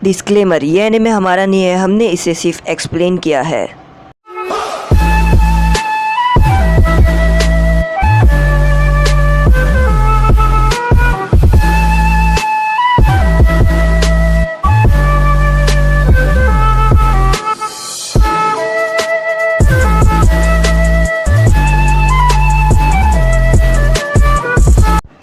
Disclaimer, ये anime हमारा नहीं है, हमने इसे सिर्फ एक्सप्लेन किया है।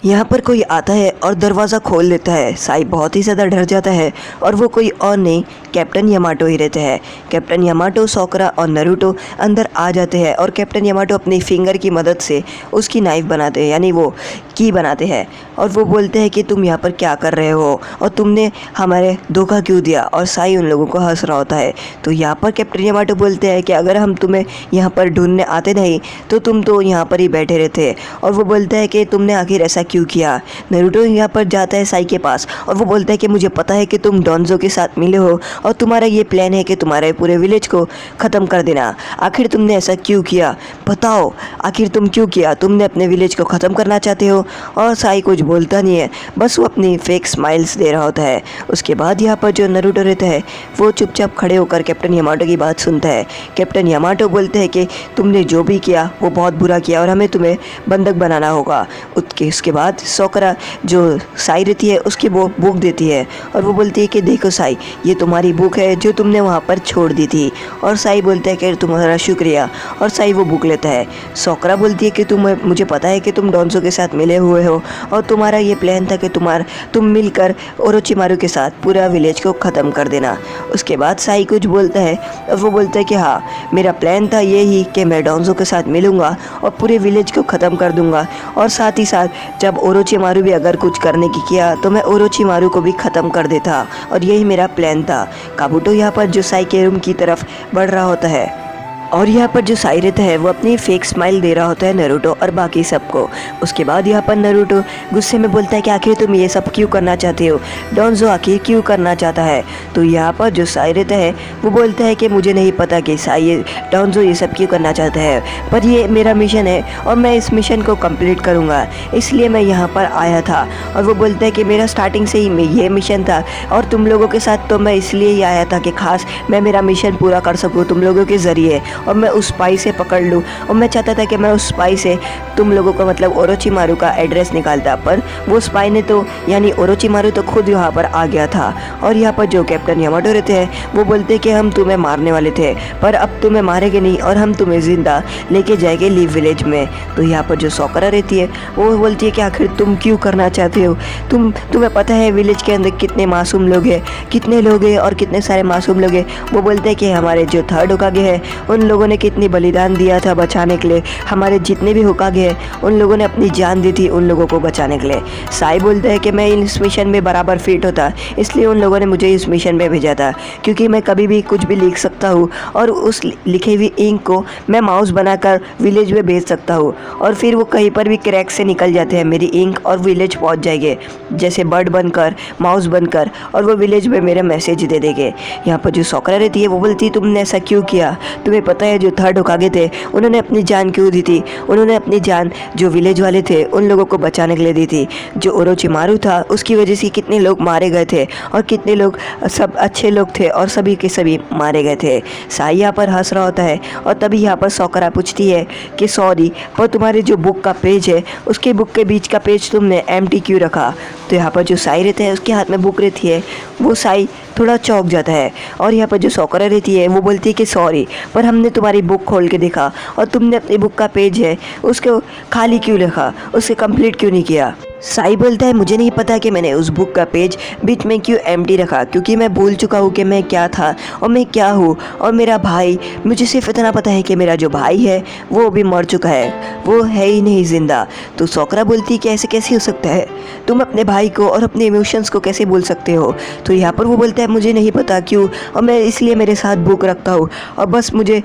यहाँ पर कोई आता है और दरवाज़ा खोल देता है। साई बहुत ही ज़्यादा डर जाता है और वो कोई और नहीं, कैप्टन यामाटो ही रहते हैं। कैप्टन यामाटो, सोकरा और नारुतो अंदर आ जाते हैं और कैप्टन यामाटो अपनी फिंगर की मदद से उसकी नाइफ बनाते हैं, यानी वो की बनाते हैं। और वो बोलते हैं कि तुम यहाँ पर क्या कर रहे हो और तुमने हमारे धोखा क्यों दिया। और साई उन लोगों को हंस रहा होता है। तो यहाँ पर कैप्टन यामाटो बोलते हैं कि अगर हम तुम्हें यहाँ पर ढूंढने आते नहीं तो तुम तो यहाँ पर ही बैठे रहते। और वो बोलता है कि तुमने आखिर ऐसा क्यों किया। नारुतो यहाँ पर जाता है साई के पास और वो बोलता है कि मुझे पता है कि तुम डोंजो के साथ मिले हो और तुम्हारा ये प्लान है कि तुम्हारे पूरे विलेज को ख़त्म कर देना। आखिर तुमने ऐसा क्यों किया, बताओ आखिर तुम क्यों किया। तुमने अपने विलेज को ख़त्म करना चाहते हो। और साई कुछ बोलता नहीं है, बस वो अपनी फेक स्माइल्स दे रहा होता है। उसके बाद यहाँ पर जो नारुतो रहता है वो चुपचाप खड़े होकर कैप्टन यामाटो की बात सुनता है। कैप्टन यामाटो बोलते हैं कि तुमने जो भी किया वो बहुत बुरा किया और हमें तुम्हें बंधक बनाना होगा। उसके बाद सोकरा जो साई रहती है उसकी वो बुक देती है और वो बोलती है कि देखो साई, ये तुम्हारी बुक है जो तुमने वहाँ पर छोड़ दी थी। और साई बोलता है कि तुम्हारा शुक्रिया। और साई वो बुक लेता है। सोकरा बोलती है कि मुझे पता है कि तुम डोंजो के साथ मिले हुए हो और तुम्हारा ये प्लान था कि तुम मिलकर ओरोचिमारू के साथ पूरा विलेज को ख़त्म कर देना। उसके बाद साई कुछ बोलता है और वो बोलता है कि हाँ, मेरा प्लान था ये ही कि मैं डोंजो के साथ मिलूँगा और पूरे विलेज को ख़त्म कर दूँगा। और साथ ही साथ जब ओरोचिमारू भी अगर कुछ करने की किया तो मैं ओरोचिमारू को भी ख़त्म कर देता। और यही मेरा प्लान था। काबुटो यहाँ पर जो साई के रूम की तरफ बढ़ रहा होता है और यहाँ पर जो साई रहता है वो अपनी फेक स्माइल दे रहा होता है नारुतो और बाकी सबको। उसके बाद यहाँ पर नारुतो गुस्से में बोलता है कि आखिर तुम ये सब क्यों करना चाहते हो, डोंजो आखिर क्यों करना चाहता है। तो यहाँ पर जो साई रहता है वो बोलता है कि मुझे नहीं पता कि साई डोंजो ये सब क्यों करना चाहता है, पर ये मेरा मिशन है और मैं इस मिशन को कंप्लीट करूँगा, इसलिए मैं यहाँ पर आया था। और वो बोलता है कि मेरा स्टार्टिंग से ही ये मिशन था और तुम लोगों के साथ तो मैं इसलिए ही आया था कि खास मैं मेरा मिशन पूरा कर सकूँ तुम लोगों के ज़रिए और मैं उस स्पाई से पकड़ लूँ। और मैं चाहता था कि मैं उस स्पाई से तुम लोगों को मतलब ओरोचिमारू का एड्रेस निकालता, पर वो स्पाई ने तो यानी ओरोचिमारू तो खुद यहाँ पर आ गया था। और यहाँ पर जो कैप्टन यामाटो रहते हैं वो बोलते हैं कि हम तुम्हें मारने वाले थे पर अब तुम्हें मारेंगे नहीं और हम तुम्हें ज़िंदा लेके जाएंगे लीव विलेज में। तो यहाँ पर जो सोकरा रहती है वो बोलती है कि आखिर तुम क्यों करना चाहते हो, तुम्हें पता है विलेज के अंदर कितने मासूम लोग हैं, कितने लोग हैं और कितने सारे मासूम लोग हैं। वो बोलते हैं कि हमारे जो थर्ड होकागे हैं उन लोगों ने कितनी बलिदान दिया था बचाने के लिए, हमारे जितने भी होकागे हैं उन लोगों ने अपनी जान दी थी उन लोगों को बचाने के लिए। साई बोलते हैं कि मैं इस मिशन में बराबर फिट होता, इसलिए उन लोगों ने मुझे इस मिशन में भेजा था क्योंकि मैं कभी भी कुछ भी लिख सकता हूँ और उस लिखी हुई इंक को मैं माउस बनाकर विलेज में भेज सकता हूँ और फिर वो कहीं पर भी क्रैक से निकल जाते हैं मेरी इंक और विलेज पहुँच जाएंगे जैसे बर्ड बनकर, माउस बनकर, और वो विलेज में मेरा मैसेज दे देंगे। यहाँ पर जो सोकरा रहती है वो बोलती है तुमने ऐसा क्यों किया, तुम्हें पता है जो थर्ड होकागे थे उन्होंने अपनी जान क्यों दी थी, उन्होंने अपनी जान जो विलेज वाले थे उन लोगों को बचाने के लिए दी थी। जो ओरोचिमारू था उसकी वजह से कितने लोग मारे गए थे और कितने लोग सब अच्छे लोग थे और सभी के सभी मारे गए थे। साई यहाँ पर हंस रहा होता है और तभी यहाँ पर सोकरा पूछती है कि सॉरी, पर तुम्हारे जो बुक का पेज है उसके बुक के बीच का पेज तुमने एम्प्टी क्यों रखा। तो यहाँ पर जो साई रहता है उसके हाथ में बुक रहती है, वो साई थोड़ा चौंक जाता है। और यहाँ पर जो सोकरा रहती है वो बोलती है कि सॉरी, पर हमने तुम्हारी बुक खोल के देखा और तुमने अपनी बुक का पेज है उसको खाली क्यों लिखा, उसे कंप्लीट क्यों नहीं किया। साई बोलता है मुझे नहीं पता कि मैंने उस बुक का पेज बीच में क्यों एम्प्टी रखा, क्योंकि मैं भूल चुका हूँ कि मैं क्या था और मैं क्या हूँ। और मेरा भाई, मुझे सिर्फ इतना पता है कि मेरा जो भाई है वो भी मर चुका है, वो है ही नहीं ज़िंदा। तो सोकरा बोलती है कि ऐसे कैसे हो सकता है, तुम अपने भाई को और अपने इमोशंस को कैसे बोल सकते हो। तो यहाँ पर वो बोलता है मुझे नहीं पता क्यों, और मैं इसलिए मेरे साथ बुक रखता हूँ और बस मुझे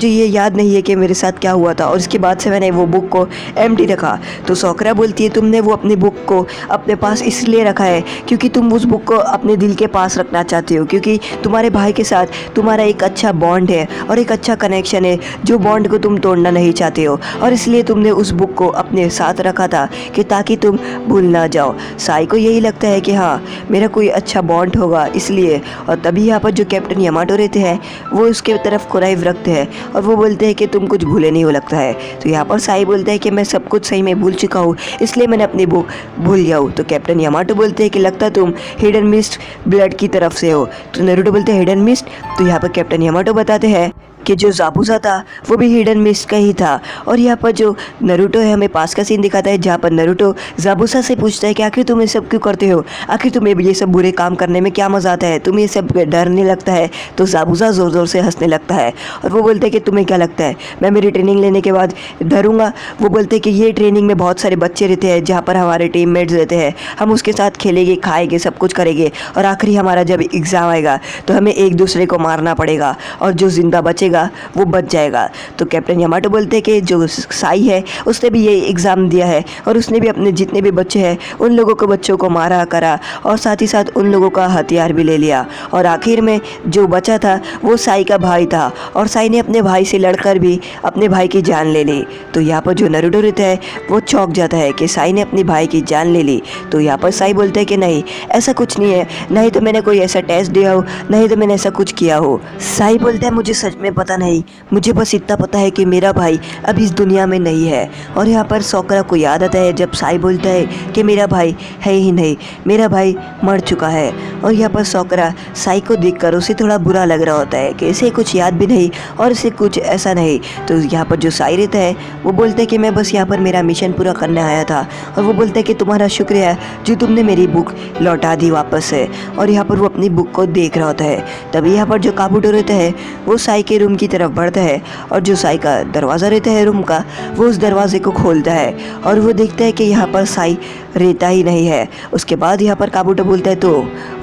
ये याद नहीं है कि मेरे साथ क्या हुआ था और इसके बाद से मैंने वो बुक को एम्प्टी रखा। तो सोकरा बोलती है तुमने वो वो अपनी बुक को अपने पास इसलिए रखा है क्योंकि तुम उस बुक को अपने दिल के पास रखना चाहते हो, क्योंकि तुम्हारे भाई के साथ तुम्हारा एक अच्छा बॉन्ड है और एक अच्छा कनेक्शन है जो बॉन्ड को तुम तोड़ना नहीं चाहते हो, और इसलिए तुमने उस बुक को अपने साथ रखा था कि ताकि तुम भूल ना जाओ। साई को यही लगता है कि हाँ मेरा कोई अच्छा बॉन्ड होगा इसलिए, और तभी यहाँ पर जो कैप्टन यामाटो रहते हैं वो उसके तरफ कुराइव रखते हैं और वो बोलते हैं कि तुम कुछ भूले नहीं हो लगता है। तो यहाँ पर साई बोलता है कि मैं सब कुछ सही में भूल चुका हूँ, इसलिए मैंने अपनी बुक भूल गया हूँ। तो कैप्टन यामाटो बोलते हैं कि लगता तुम हिडन मिस्ट ब्लड की तरफ से हो। तो नरूटो बोलते हैं हिडन मिस्ट। तो यहाँ पर कैप्टन यामाटो बताते हैं कि जो ज़ाबुज़ा था वो भी हिडन मिस्ट का ही था। और यहाँ पर जो नरूटो है हमें पास का सीन दिखाता है जहाँ पर नरूटो ज़ाबुज़ा से पूछता है कि आखिर तुम ये सब क्यों करते हो, आखिर तुम्हें ये सब बुरे काम करने में क्या मज़ा आता है, तुम्हें ये सब डर नहीं लगता है। तो ज़ाबुज़ा ज़ोर ज़ोर से हंसने लगता है और वो बोलते हैं कि तुम्हें क्या लगता है मैं मेरी ट्रेनिंग लेने के बाद डरूंगा। वो बोलते हैं कि ये ट्रेनिंग में बहुत सारे बच्चे रहते हैं जहाँ पर हमारे टीममेट्स रहते हैं, हम उसके साथ खेलेंगे खाएंगे सब कुछ करेंगे, और आखिरी हमारा जब एग्ज़ाम आएगा तो हमें एक दूसरे को मारना पड़ेगा और जो ज़िंदा बचेगा वो बच जाएगा। तो कैप्टन यामाटो बोलते हैं कि जो साई है उसने भी ये एग्ज़ाम दिया है और उसने भी अपने जितने भी बच्चे हैं उन लोगों को बच्चों को मारा करा और साथ ही साथ उन लोगों का हथियार भी ले लिया, और आखिर में जो बचा था वो साई का भाई था और साई ने अपने भाई से लड़कर भी अपने भाई की जान ले ली। तो यहाँ पर जो नरूटो रहता है वो चौंक जाता है कि साई ने अपनी भाई की जान ले ली। तो यहाँ पर साई बोलते हैं कि नहीं ऐसा कुछ नहीं है, नहीं तो मैंने कोई ऐसा टेस्ट दिया हो, नहीं तो मैंने ऐसा कुछ किया हो। साई बोलता है मुझे सच में पता नहीं, मुझे बस इतना पता है कि मेरा भाई अब इस दुनिया में नहीं है। और यहाँ पर सोकरा को याद आता है जब साई बोलता है कि मेरा भाई है ही नहीं, मेरा भाई मर चुका है। और यहाँ पर सोकरा साई को देखकर उसे थोड़ा बुरा लग रहा होता है कि इसे कुछ याद भी नहीं और इसे कुछ ऐसा नहीं। तो यहाँ पर जो साई रहता है वो बोलते हैं कि मैं बस यहाँ पर मेरा मिशन पूरा करने आया था, और वो बोलते हैं कि तुम्हारा शुक्रिया जो तुमने मेरी बुक लौटा दी वापस से। और यहाँ पर वो अपनी बुक को देख रहा होता है। तभी यहाँ पर जो काबूटो रहता है वो साई के रूम की तरफ बढ़ता है और जो साई का दरवाज़ा रहता है रूम का वो उस दरवाजे को खोलता है और वो देखता है कि यहाँ पर साई रहता ही नहीं है। उसके बाद यहाँ पर काबूटो बोलता है तो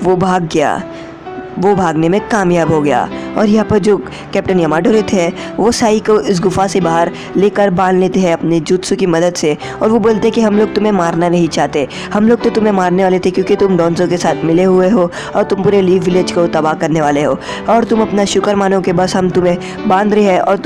वो भाग गया, वो भागने में कामयाब हो गया। और यहाँ पर जो कैप्टन यामाटो रहते हैं वो साई को इस गुफा से बाहर लेकर बांध लेते हैं अपने जुत्सु की मदद से, और वो बोलते हैं कि हम लोग तुम्हें मारना नहीं चाहते, हम लोग तो तुम्हें मारने वाले थे क्योंकि तुम डोंजो के साथ मिले हुए हो और तुम पूरे लीफ विलेज को तबाह करने वाले हो, और तुम अपना शुक्र मानो कि बस हम तुम्हें बांध रहे हैं और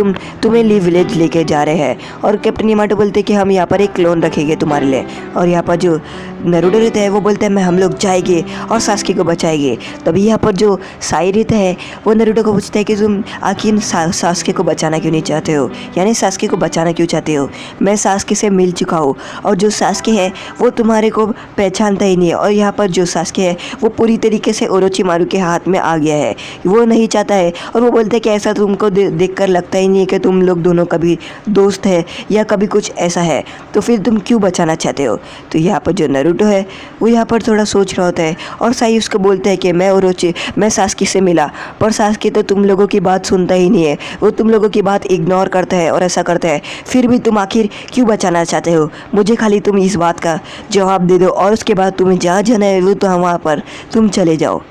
तुम्हें लीफ विलेज लेके जा रहे हैं। और कैप्टन यामाटो बोलते हैं कि हम यहाँ पर एक क्लोन रखेंगे तुम्हारे लिए। और यहाँ पर जो नरूटो रहता है वो बोलते हैं मैं हम लोग जाएंगे और सास्के को बचाएंगे। तभी यहाँ पर जो साई रहता है वो नरूटो को पूछता है कि तुम आखिर सास्के को बचाना क्यों नहीं चाहते हो, यानी सास्के को बचाना क्यों चाहते हो। मैं सास्के से मिल चुका हूँ और जो सास्के है वो तुम्हारे को पहचानता ही नहीं है, और यहाँ पर जो सास्के है वो पूरी तरीके से ओरोचिमारू के हाथ में आ गया है, वो नहीं चाहता है। और वो बोलते हैं कि ऐसा तुमको देखकर लगता ही नहीं है कि तुम लोग दोनों कभी दोस्त है या कभी कुछ ऐसा है, तो फिर तुम क्यों बचाना चाहते हो। तो यहाँ पर जो नरूटो है वो यहाँ पर थोड़ा सोच रहा होता है और साई उसको बोलता है कि मैं सास्के से मिला, पर सास्के तो तुम लोगों की बात सुनता ही नहीं है, वो तुम लोगों की बात इग्नोर करता है और ऐसा करता है, फिर भी तुम आखिर क्यों बचाना चाहते हो। मुझे खाली तुम इस बात का जवाब दे दो और उसके बाद तुम्हें जहाँ जाना है वो तो वहाँ पर तुम चले जाओ।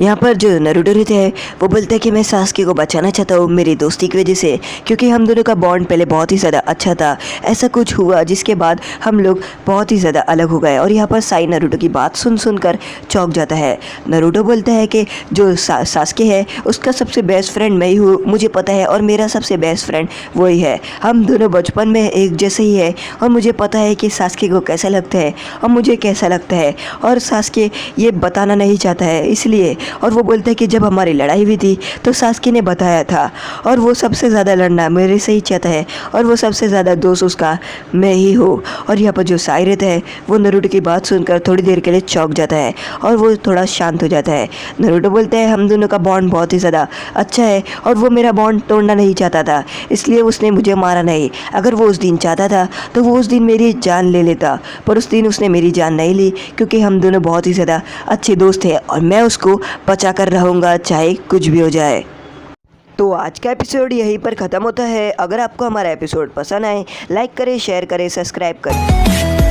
यहाँ पर जो नरूटो रहते हैं वो बोलते हैं कि मैं सास्के को बचाना चाहता हूँ मेरी दोस्ती की वजह से, क्योंकि हम दोनों का बॉन्ड पहले बहुत ही ज़्यादा अच्छा था, ऐसा कुछ हुआ जिसके बाद हम लोग बहुत ही ज़्यादा अलग हो गए। और यहाँ पर साई नरूटो की बात सुनकर चौंक जाता है। नरूटो बोलता है कि जो सास्के है उसका सबसे बेस्ट फ्रेंड मैं ही हूँ, मुझे पता है, और मेरा सबसे बेस्ट फ्रेंड वही है, हम दोनों बचपन में एक जैसे ही है, और मुझे पता है कि सास्के को कैसा लगता है और मुझे कैसा लगता है, और सास्के ये बताना नहीं चाहता है इसलिए। और वो बोलते हैं कि जब हमारी लड़ाई हुई थी तो सास्के ने बताया था, और वो सबसे ज़्यादा लड़ना मेरे से ही चाहता है, और वो सबसे ज़्यादा दोस्त उसका मैं ही हूँ। और यहाँ पर जो साई रहता है वो नरूटो की बात सुनकर थोड़ी देर के लिए चौंक जाता है और वो थोड़ा शांत हो जाता है। नरूटो बोलते हैं हम दोनों का बॉन्ड बहुत ही ज़्यादा अच्छा है और वो मेरा बॉन्ड तोड़ना नहीं चाहता था, इसलिए उसने मुझे मारा नहीं। अगर वो उस दिन चाहता था तो वो उस दिन मेरी जान ले लेता, पर उस दिन उसने मेरी जान नहीं ली क्योंकि हम दोनों बहुत ही ज़्यादा अच्छे दोस्त हैं और मैं उसको बचा कर रहूँगा चाहे कुछ भी हो जाए। तो आज का एपिसोड यहीं पर ख़त्म होता है। अगर आपको हमारा एपिसोड पसंद आए लाइक करें, शेयर करें, सब्सक्राइब करें।